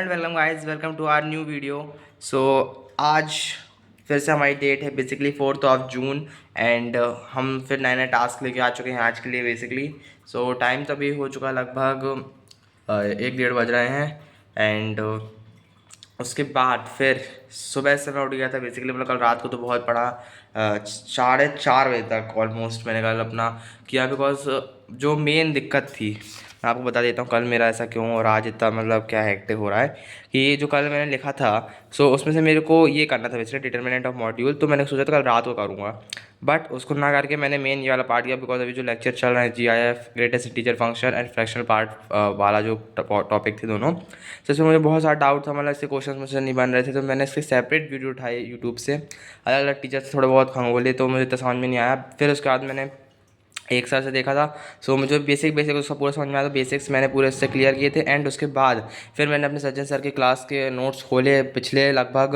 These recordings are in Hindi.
And welcome guys, welcome to our new video. So आज फिर से हमारी डेट है बेसिकली 4 जून एंड हम फिर नए नए टास्क लेके आ चुके हैं आज के लिए बेसिकली। सो टाइम तो अभी हो चुका लगभग 1 डेढ़ बज रहे हैं एंड उसके बाद फिर सुबह से मैं उठ गया था बेसिकली। मतलब कल रात को तो बहुत पढ़ा, 4:30 बजे तक ऑलमोस्ट मैंने कल अपना किया बिकॉज जो मेन दिक्कत थी मैं आपको बता देता हूँ कल मेरा ऐसा क्यों और आज इतना मतलब क्या हेक्टिक हो रहा है कि जो कल मैंने लिखा था सो उसमें से मेरे को ये करना था बेसिकली डिटर्मिनेंट ऑफ मॉड्यूल। तो मैंने सोचा था कल रात को करूँगा बट उसको ना करके मैंने मेन ये वाला पार्ट किया बिकॉज अभी जो लेक्चर चल रहा है GIF greatest integer function and fractional part वाला जो टॉपिक थे दोनों, तो इसमें मुझे बहुत सारा डाउट था। मतलब इसके क्वेश्चन मुझसे नहीं बन रहे थे तो मैंने इसके सेपरेट वीडियो उठाए यूट्यूब से, अलग अलग टीचर से थोड़े बहुत खंगोले तो मुझे इतना समझ में नहीं आया। फिर उसके बाद मैंने एक सर से देखा था सो मुझे बेसिक उसका पूरा समझ में आया। तो बेसिक्स मैंने पूरे इससे क्लियर किए थे एंड उसके बाद फिर मैंने अपने सज्जन सर के क्लास के नोट्स खोले पिछले लगभग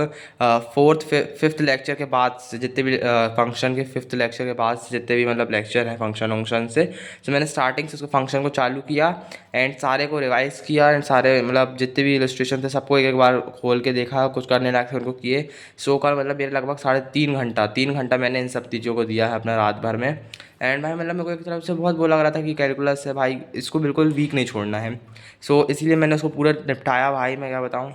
फिफ्थ लेक्चर के बाद से जितने भी फंक्शन के फिफ्थ लेक्चर के बाद से जितने भी मतलब लेक्चर हैं फंक्शन से। तो मैंने स्टार्टिंग से उसको फंक्शन को चालू किया एंड सारे को रिवाइज़ किया एंड सारे मतलब जितने भी इलस्ट्रेशन थे सबको एक एक बार खोल के देखा, कुछ करने लायक थे उनको किए। सो कल मतलब मेरे लगभग 3.5 घंटा मैंने इन सब चीज़ों को दिया है अपना रात भर में। एंड भाई मतलब मेरे को एक तरफ से बहुत वो लग रहा था कि कैलकुलस है भाई, इसको बिल्कुल वीक नहीं छोड़ना है। सो इसीलिए मैंने उसको पूरा निपटाया भाई। मैं क्या बताऊँ,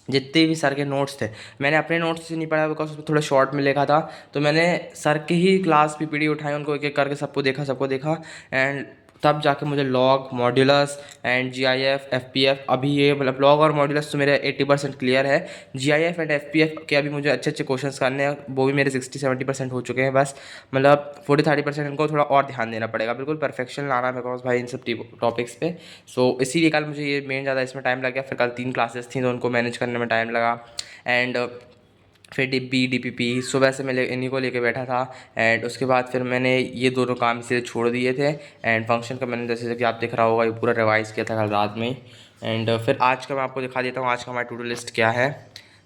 जितने भी सर के नोट्स थे मैंने अपने नोट्स से नहीं पढ़ा बिकॉज उसमें थोड़ा शॉर्ट में लिखा था। तो मैंने सर के ही क्लास PPT उठाई, उनको एक एक करके सबको देखा एंड तब जाके मुझे log modulus and GIF FPF अभी ये मतलब लॉग और मॉड्यूलस तो मेरे 80% क्लियर है। GIF एंड FPF के अभी मुझे अच्छे अच्छे क्वेश्चंस करने हैं, वो भी मेरे 60-70% हो चुके हैं। बस मतलब 40-30% इनको थोड़ा और ध्यान देना पड़ेगा, बिल्कुल परफेक्शन लाना है बिकॉज भाई इन सब टॉपिक्स पे। सो इसीलिए कल मुझे ये मेन ज़्यादा इसमें टाइम लग गया। फिर कल 3 क्लासेस थी तो उनको मैनेज करने में टाइम लगा एंड फिर DPP सुबह से मैं इन्हीं को लेके बैठा था एंड उसके बाद फिर मैंने ये दोनों काम इसे छोड़ दिए थे एंड फंक्शन का मैंने जैसे कि आप दिख रहा होगा ये पूरा रिवाइज़ किया था कल रात में। एंड फिर आज का मैं आपको दिखा देता हूँ आज का हमारा टू डू लिस्ट क्या है।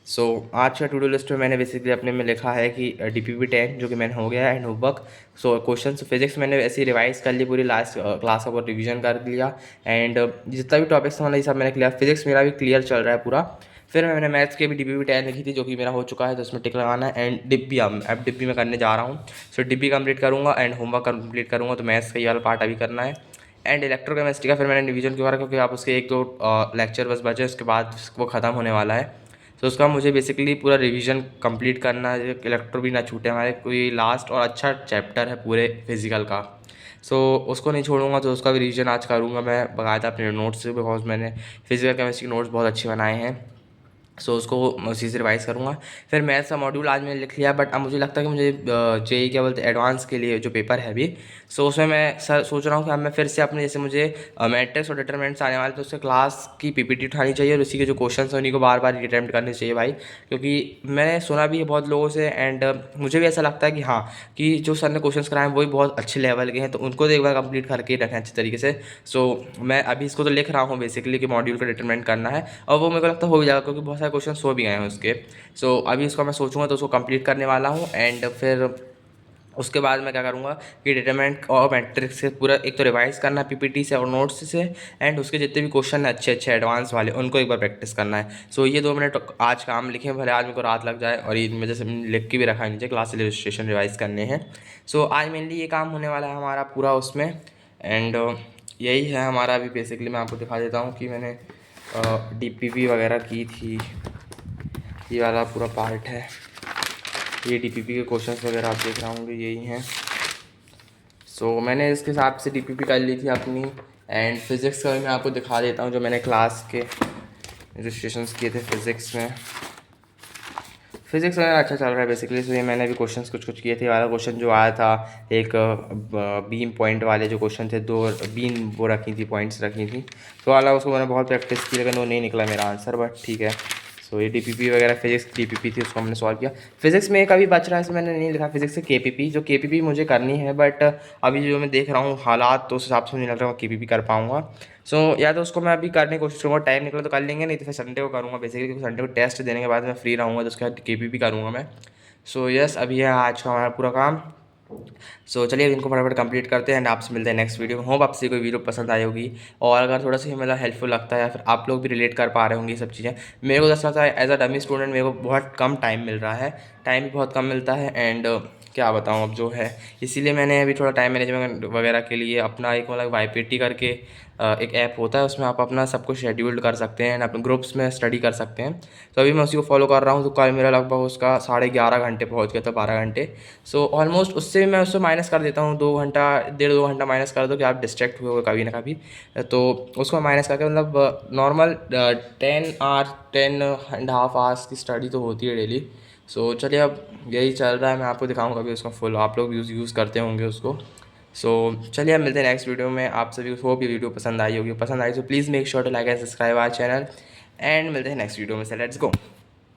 सो आज का टू डू लिस्ट में मैंने बेसिकली अपने में लिखा है कि DPP 10 जो कि मैंने हो गया है and homework. So question physics मैंने ऐसे ही रिवाइज़ कर ली, पूरी लास्ट क्लास का रिवीजन कर लिया एंड जितना भी टॉपिक्स था ये सब मैंने क्लियर, फिजिक्स मेरा भी क्लियर चल रहा है पूरा। फिर मैंने मैथ्स के भी DPP 10 लिखी थी जो कि मेरा हो चुका है, तो उसमें टिक लगाना है एंड डिब्बी अब डिब्बी में करने जा रहा हूँ। सो डिब्बी कंप्लीट करूँगा एंड होमवर्क कंप्लीट करूँगा, तो मैथ्स का ये वाला पार्ट अभी करना है एंड इलेक्ट्रोकेमिस्ट्री का फिर मैंने रिवीजन क्यों करा क्योंकि आप उसके 1-2 लेक्चर बस बचे, उसके बाद वो ख़त्म होने वाला है। तो उसका मुझे बेसिकली पूरा रिवीजन कंप्लीट करना है, इलेक्ट्रो भी ना छूटे हमारे, कोई लास्ट और अच्छा चैप्टर है पूरे फिजिकल का। सो उसको नहीं छोड़ूंगा, तो उसका भी रिवीजन आज करूँगा मैं बाकायदा अपने नोट्स से बिकॉज मैंने फिजिकल केमिस्ट्री के नोट्स बहुत अच्छे बनाए हैं। सो उसको उसी से रिवाइज़ करूँगा। फिर मैथ्स का मॉड्यूल आज मैंने लिख लिया बट अब मुझे लगता है कि मुझे JEE क्या बोलते हैं एडवांस के लिए जो पेपर है अभी, सो उसमें मैं सर सोच रहा हूँ कि अब मैं फिर से अपने जैसे मुझे मैट्रिक्स और डिटरमिनेंट्स आने वाले तो उससे क्लास की PPT उठानी चाहिए और उसी के जो क्वेश्चन हैं उन्हीं को बार बार अटैम्प्ट करने चाहिए भाई। क्योंकि मैंने सुना भी है बहुत लोगों से एंड मुझे भी ऐसा लगता है कि हाँ कि जो सर ने क्वेश्चन कराए हैं वही बहुत अच्छे लेवल के हैं, तो उनको तो एक बार कंप्लीट करके ही रखें अच्छे तरीके से। सो मैं अभी इसको तो लिख रहा हूँ बेसिकली कि मॉड्यूल का डिटरमिनेंट करना है और वो मेरे को लगता है हो भी जाएगा क्योंकि बहुत सारे क्वेश्चन हो भी गए हैं उसके। सो अभी इसको मैं सोचूंगा तो उसको कंप्लीट करने वाला हूँ एंड फिर उसके बाद मैं क्या करूँगा कि डिटरमिनेंट और मैट्रिक्स से पूरा एक तो रिवाइज़ करना है PPT से और नोट्स से एंड उसके जितने भी क्वेश्चन हैं अच्छे अच्छे एडवांस वाले उनको एक बार प्रैक्टिस करना है। सो ये 2 मिनट आज काम लिखे, भले आज मेरे को रात लग जाए और ये इनमें जैसे लिख के भी रखा है नीचे क्लास इलस्ट्रेशन रिवाइज़ करने हैं। सो आज मेनली ये काम होने वाला है हमारा पूरा उसमें एंड यही है हमारा। अभी बेसिकली मैं आपको दिखा देता हूँ कि मैंने DPP वगैरह की थी, ये वाला पूरा पार्ट है। ये DPP के क्वेश्चंस वगैरह आप देख रहे होंगे यही हैं। सो मैंने इसके हिसाब से DPP कर ली थी अपनी एंड फिज़िक्स का भी मैं आपको दिखा देता हूँ जो मैंने क्लास के रजिस्ट्रेशंस किए थे फिज़िक्स में। फिज़िक्स वगैरह अच्छा चल रहा है बेसिकली। सो ये मैंने भी क्वेश्चंस कुछ कुछ किए थे। वाला क्वेश्चन जो आया था एक बीम पॉइंट वाले जो क्वेश्चन थे, 2 बीम वो रखी थी पॉइंट्स रखी थी, तो वाला उसको मैंने बहुत प्रैक्टिस की लेकिन वो नहीं निकला मेरा आंसर, बट ठीक है। सो ये DPP वगैरह फिजिक्स DPP थी उसको हमने सॉल्व किया। फिजिक्स में एक अभी बच रहा है, इसमें मैंने नहीं लिखा फिजिक्स से KPP, जो KPP मुझे करनी है बट अभी जो मैं देख रहा हूँ हालात तो उस हिसाब से नहीं लग रहा मैं KPP कर पाऊँगा। सो या तो उसको मैं अभी करने की कोशिश करूँगा, टाइम निकला तो कर लेंगे, नहीं तो फिर संडे को करूँगा बेसिकली क्योंकि संडे को टेस्ट देने के बाद मैं फ्री रहूँगा तो उसके बाद KPP करूँगा मैं। सो यस अभी है आज का हमारा पूरा काम सो चलिए अब इनको फटाफट कंप्लीट करते हैं एंड आपसे मिलते हैं नेक्स्ट वीडियो में। होप आपसे कोई वीडियो पसंद आई होगी और अगर थोड़ा सा मतलब हेल्पफुल लगता है या फिर आप लोग भी रिलेट कर पा रहे होंगे ये सब चीज़ें। मेरे को दरअसल एज अ डमी स्टूडेंट मेरे को बहुत कम टाइम मिल रहा है, टाइम भी बहुत कम मिलता है एंड क्या बताऊँ अब जो है, इसीलिए मैंने अभी थोड़ा टाइम मैनेजमेंट वगैरह के लिए अपना एक मतलब YPT करके एक ऐप होता है, उसमें आप अपना सब कुछ शेड्यूल्ड कर सकते हैं एंड अपने ग्रुप्स में स्टडी कर सकते हैं। तो अभी मैं उसी को फॉलो कर रहा हूँ। तो कल मेरा लगभग उसका 11.5 घंटे पहुँच गया था, 12 घंटे। सो ऑलमोस्ट उससे मैं उसको माइनस कर देता हूँ, 2 घंटा 1.5 2 घंटा माइनस कर दो कि आप डिस्ट्रैक्ट हुए हो कभी ना कभी। तो उसको माइनस करके मतलब नॉर्मल 10.5 आवर्स की स्टडी तो होती है डेली। सो चलिए अब यही चल रहा है, मैं आपको दिखाऊंगा अभी उसका फुल, आप लोग यूज़ करते होंगे उसको। सो चलिए अब मिलते हैं नेक्स्ट वीडियो में। आप सभी को होप ये वीडियो पसंद आई होगी, पसंद आई तो please make sure to like and subscribe our channel and मिलते हैं नेक्स्ट वीडियो में से। लेट्स गो।